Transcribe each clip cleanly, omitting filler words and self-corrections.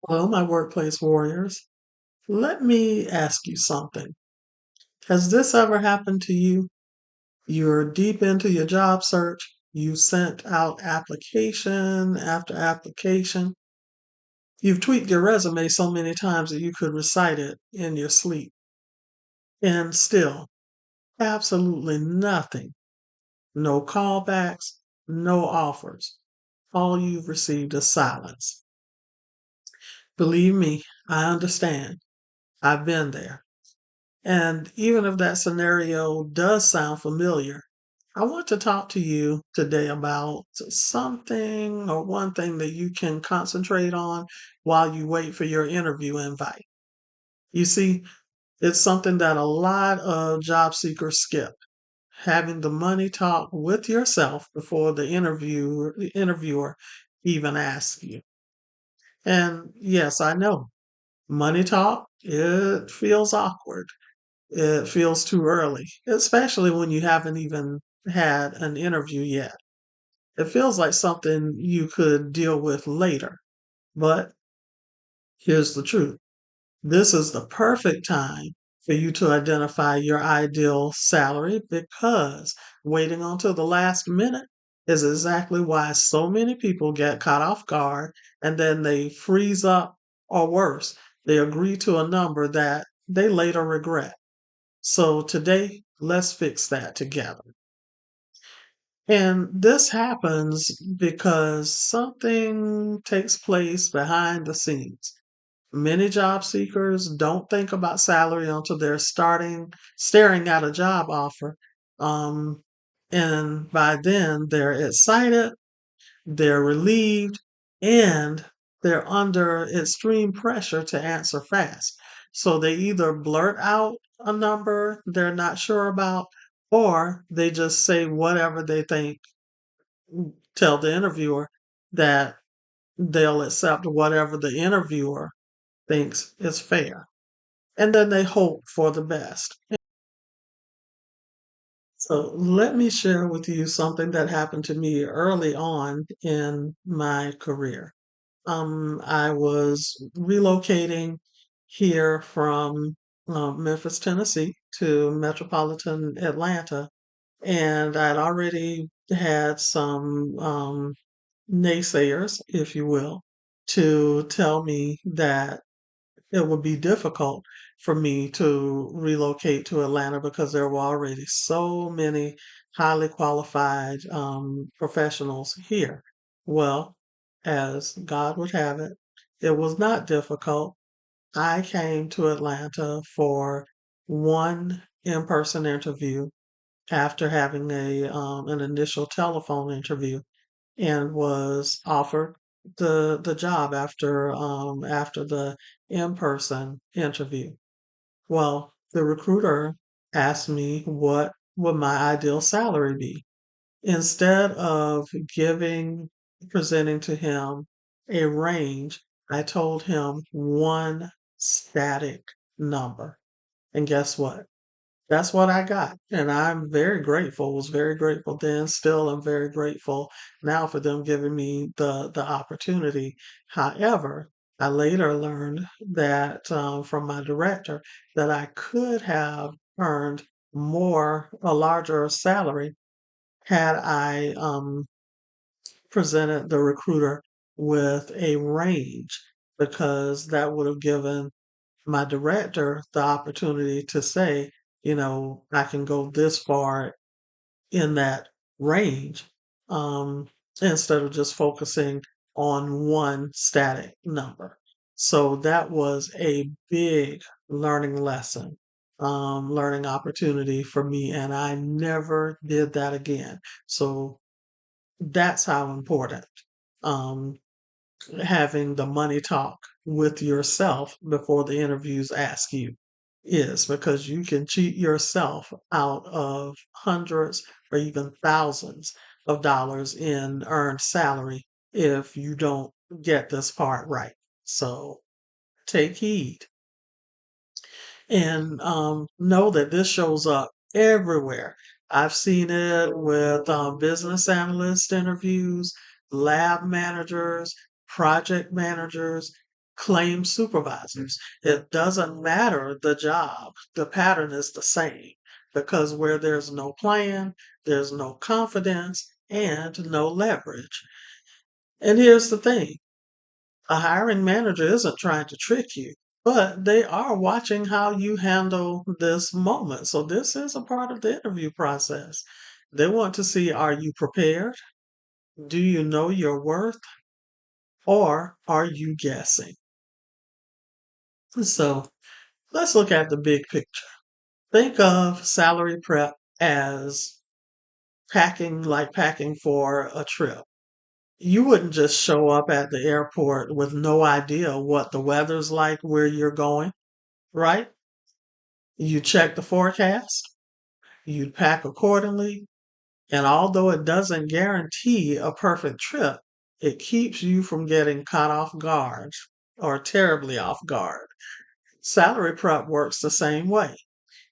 Well, my workplace warriors, let me ask you something. Has this ever happened to you? You're deep into your job search. You sent out application after application. You've tweaked your resume so many times that you could recite it in your sleep. And still, absolutely nothing. No callbacks, no offers. All you've received is silence. Believe me, I understand. I've been there. And even if that scenario does sound familiar, I want to talk to you today about something or one thing that you can concentrate on while you wait for your interview invite. You see, it's something that a lot of job seekers skip. Having the money talk with yourself before the interviewer even asks you. And yes, I know money talk, it feels awkward. It feels too early, especially when you haven't even had an interview yet. It feels like something you could deal with later. But here's the truth. This is the perfect time for you to identify your ideal salary because waiting until the last minute is exactly why so many people get caught off guard and then they freeze up, or worse, they agree to a number that they later regret. So today, let's fix that together. And this happens because something takes place behind the scenes. Many job seekers don't think about salary until they're staring at a job offer. Um, and by then, they're excited, they're relieved, and they're under extreme pressure to answer fast. So they either blurt out a number they're not sure about, or they just say whatever they think, tell the interviewer that they'll accept whatever the interviewer thinks is fair. And then they hope for the best. So let me share with you something that happened to me early on in my career. I was relocating here from Memphis, Tennessee to metropolitan Atlanta, and I'd already had some naysayers, if you will, to tell me that it would be difficult for me to relocate to Atlanta because there were already so many highly qualified professionals here. Well, as God would have it, it was not difficult. I came to Atlanta for one in-person interview after having an initial telephone interview and was offered the job after the in-person interview. Well, the recruiter asked me what would my ideal salary be. Instead of giving presenting to him a range, I told him one static number. And guess what? That's what I got. And I'm very grateful, was very grateful then, still am very grateful now for them giving me the opportunity. However, I later learned that from my director that I could have earned more, a larger salary had I presented the recruiter with a range because that would have given my director the opportunity to say, I can go this far in that range, um, instead of just focusing on one static number. So that was a big learning lesson, learning opportunity for me, and I never did that again. So that's how important. Um, Having the money talk with yourself before the interviews ask you is because you can cheat yourself out of hundreds or even thousands of dollars in earned salary if you don't get this part right. So take heed and know that this shows up everywhere. I've seen it with business analyst interviews, lab managers, project managers. claim supervisors. It doesn't matter the job, the pattern is the same because where there's no plan, there's no confidence and no leverage. And here's the thing, a hiring manager isn't trying to trick you, but they are watching how you handle this moment. So, this is a part of the interview process. They want to see, are you prepared? Do you know your worth? Or are you guessing? So, let's look at the big picture. Think of salary prep as packing for a trip. You wouldn't just show up at the airport with no idea what the weather's like where you're going, right? You check the forecast, you pack accordingly, and although it doesn't guarantee a perfect trip, it keeps you from getting caught off guard or terribly off guard. Salary prep works the same way.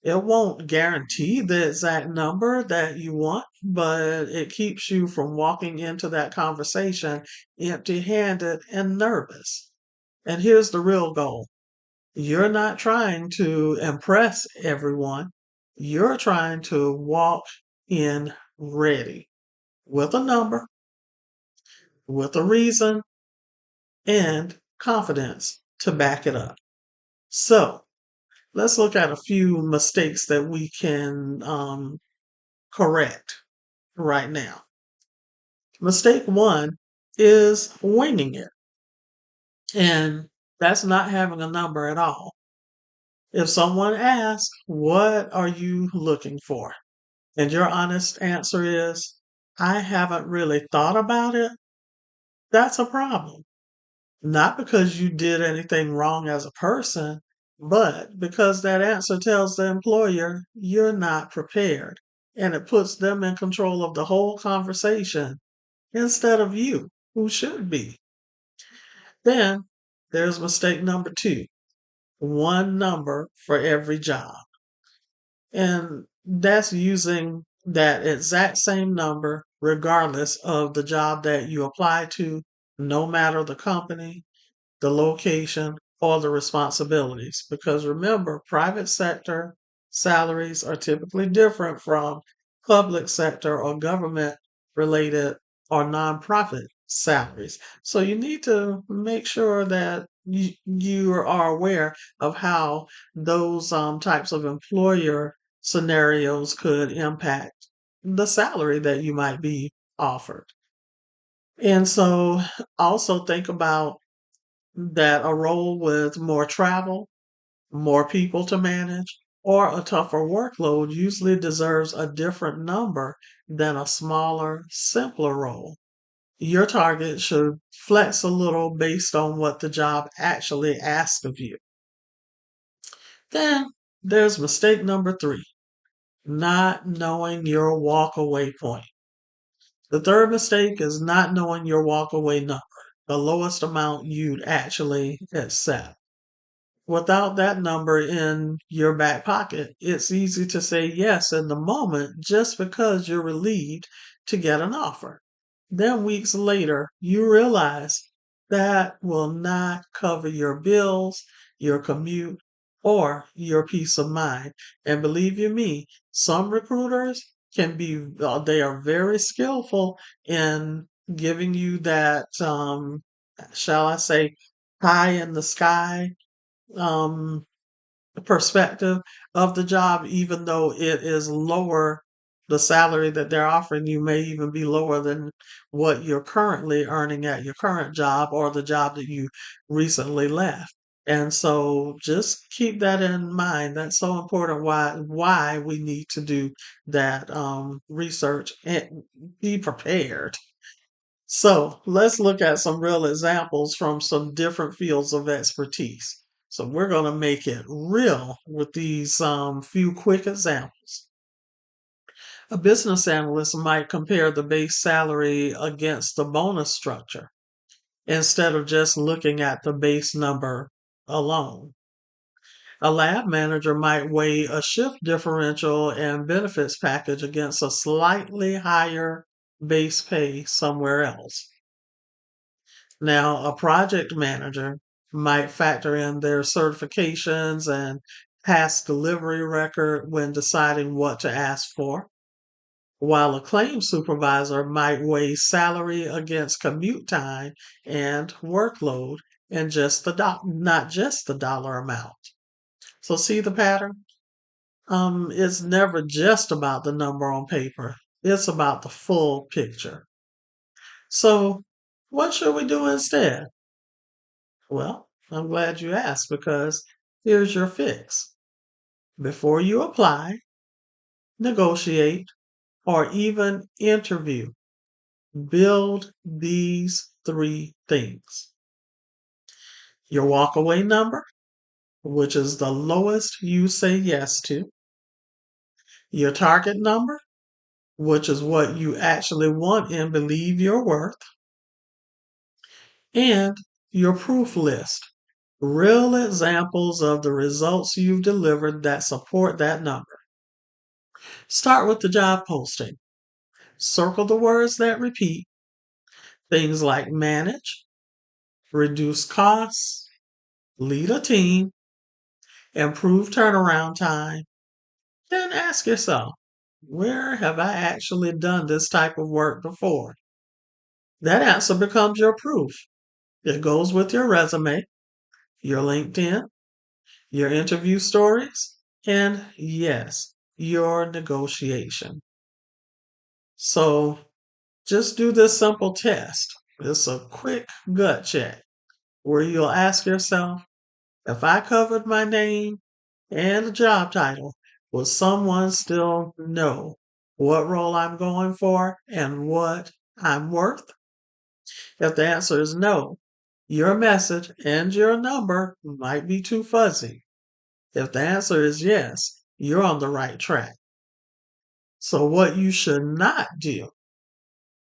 It won't guarantee the exact number that you want, but it keeps you from walking into that conversation empty handed and nervous. And here's the real goal, you're not trying to impress everyone, you're trying to walk in ready with a number, with a reason, and confidence to back it up. So, let's look at a few mistakes that we can correct right now. Mistake one is winging it, and that's not having a number at all. If someone asks, what are you looking for? And your honest answer is, I haven't really thought about it, that's a problem. Not because you did anything wrong as a person, but because that answer tells the employer you're not prepared. And it puts them in control of the whole conversation instead of you, who should be. Then there's mistake number two, one number for every job. And that's using that exact same number regardless of the job that you apply to, no matter the company, the location, or the responsibilities. Because remember, private sector salaries are typically different from public sector or government related or nonprofit salaries. So you need to make sure that you are aware of how those types of employer scenarios could impact the salary that you might be offered. And so also think about that a role with more travel, more people to manage, or a tougher workload usually deserves a different number than a smaller, simpler role. Your target should flex a little based on what the job actually asks of you. Then there's mistake number three, not knowing your walkaway point. The third mistake is not knowing your walkaway number, the lowest amount you'd actually accept. Without that number in your back pocket, it's easy to say yes in the moment just because you're relieved to get an offer. Then weeks later, you realize that will not cover your bills, your commute, or your peace of mind. And believe you me, some recruiters can be, they are very skillful in giving you that, shall I say, pie in the sky um, perspective of the job, even though it is lower, the salary that they're offering you may even be lower than what you're currently earning at your current job or the job that you recently left. And so just keep that in mind. That's so important why we need to do that research and be prepared. So let's look at some real examples from some different fields of expertise. So we're going to make it real with these few quick examples. A business analyst might compare the base salary against the bonus structure instead of just looking at the base number alone. A lab manager might weigh a shift differential and benefits package against a slightly higher base pay somewhere else. Now, a project manager might factor in their certifications and past delivery record when deciding what to ask for, while a claims supervisor might weigh salary against commute time and workload and just not just the dollar amount. So see the pattern? It's never just about the number on paper. It's about the full picture. So what should we do instead? Well, I'm glad you asked because here's your fix. Before you apply, negotiate, or even interview, build these three things. Your walkaway number, which is the lowest you say yes to. Your target number, which is what you actually want and believe you're worth. And your proof list, real examples of the results you've delivered that support that number. Start with the job posting. Circle the words that repeat, things like manage, reduce costs, lead a team, improve turnaround time. Then ask yourself, where have I actually done this type of work before? That answer becomes your proof. It goes with your resume, your LinkedIn, your interview stories, and yes, your negotiation. So just do this simple test. It's a quick gut check where you'll ask yourself, if I covered my name and the job title, will someone still know what role I'm going for and what I'm worth? If the answer is no, your message and your number might be too fuzzy. If the answer is yes, you're on the right track. So what you should not do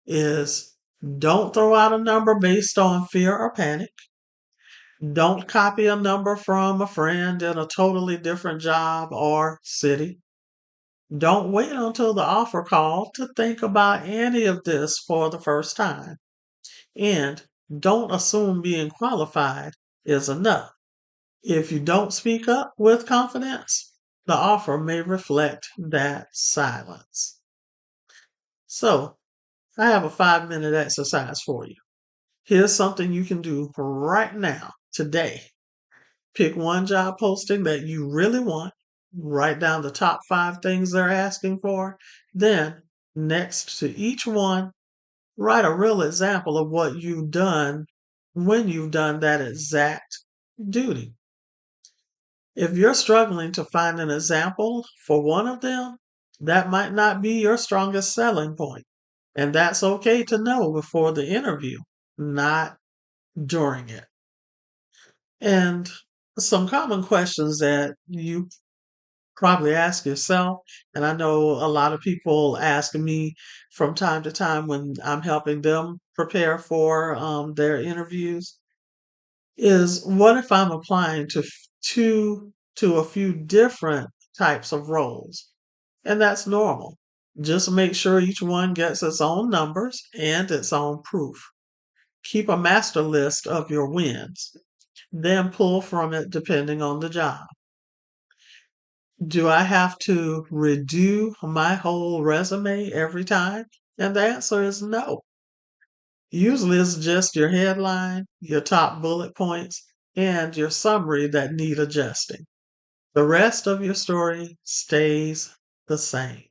is don't throw out a number based on fear or panic. Don't copy a number from a friend in a totally different job or city. Don't wait until the offer call to think about any of this for the first time. And don't assume being qualified is enough. If you don't speak up with confidence, the offer may reflect that silence. So, I have a 5-minute exercise for you. Here's something you can do right now, today. Pick one job posting that you really want, write down the top 5 things they're asking for, then, next to each one, write a real example of what you've done when you've done that exact duty. If you're struggling to find an example for one of them, that might not be your strongest selling point. And that's okay to know before the interview, not during it. And some common questions that you probably ask yourself, and I know a lot of people ask me from time to time when I'm helping them prepare for their interviews, is what if I'm applying to a few different types of roles? And that's normal. Just make sure each one gets its own numbers and its own proof. Keep a master list of your wins, then pull from it depending on the job. Do I have to redo my whole resume every time? And the answer is no. Usually it's just your headline, your top bullet points, and your summary that need adjusting. The rest of your story stays the same.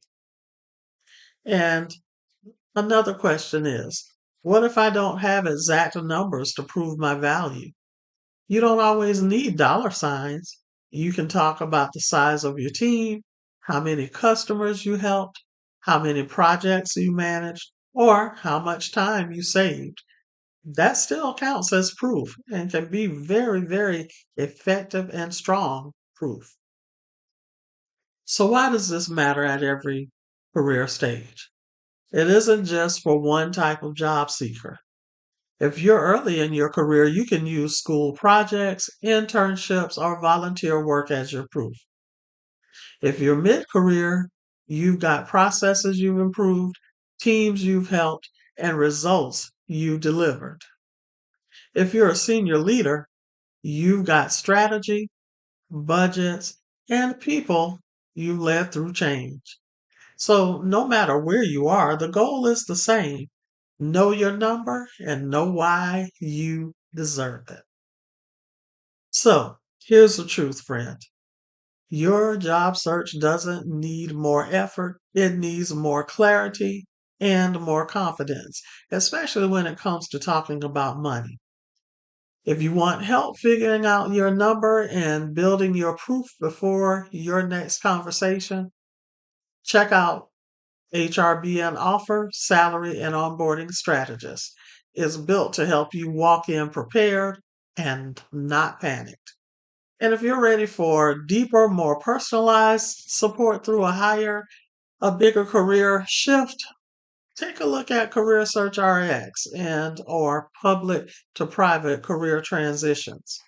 And another question is, what if I don't have exact numbers to prove my value? You don't always need dollar signs. You can talk about the size of your team, how many customers you helped, how many projects you managed, or how much time you saved. That still counts as proof and can be very, very effective and strong proof. So why does this matter at every career stage? It isn't just for one type of job seeker. If you're early in your career, you can use school projects, internships, or volunteer work as your proof. If you're mid-career, you've got processes you've improved, teams you've helped, and results you delivered. If you're a senior leader, You've got strategy, budgets, and people you led through change. So no matter where you are, the goal is the same. Know your number and know why you deserve it. So here's the truth, friend. Your job search doesn't need more effort. It needs more clarity and more confidence, especially when it comes to talking about money. If you want help figuring out your number and building your proof before your next conversation, check out HRBN Offer, Salary, and Onboarding Strategist. It's built to help you walk in prepared and not panicked. And if you're ready for deeper, more personalized support through a bigger career shift, take a look at Career Search RX and or public to private career transitions.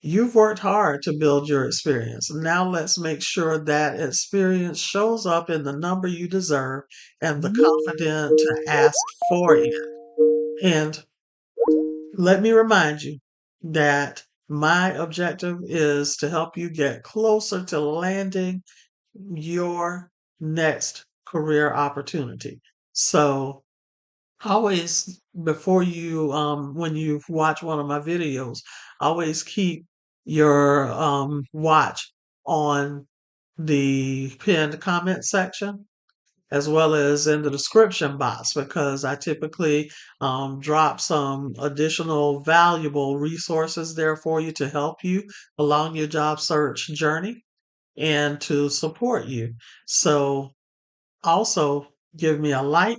You've worked hard to build your experience. Now let's make sure that experience shows up in the number you deserve and the confidence to ask for it. And let me remind you that my objective is to help you get closer to landing your next career opportunity. So always before you when you watch one of my videos, always keep your watch on the pinned comment section as well as in the description box because I typically drop some additional valuable resources there for you to help you along your job search journey and to support you. So also give me a like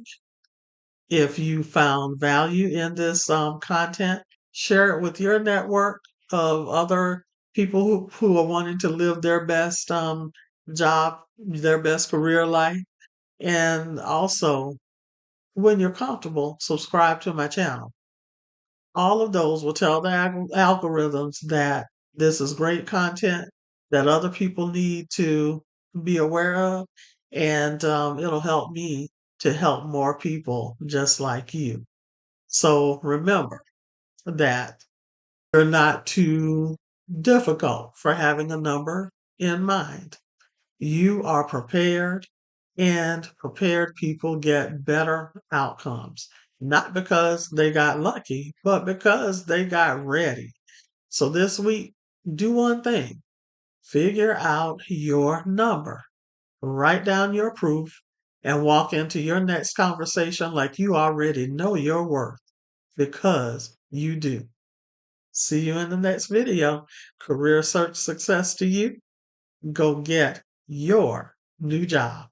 if you found value in this content. Share it with your network of other people who are wanting to live their best job, their best career life. And also, when you're comfortable, subscribe to my channel. All of those will tell the algorithms that this is great content that other people need to be aware of, and it'll help me to help more people just like you. So remember that you're not too difficult for having a number in mind. You are prepared, and prepared people get better outcomes. Not because they got lucky, but because they got ready. So this week, do one thing. Figure out your number. Write down your proof and walk into your next conversation like you already know your worth because you do. See you in the next video. Career search success to you. Go get your new job.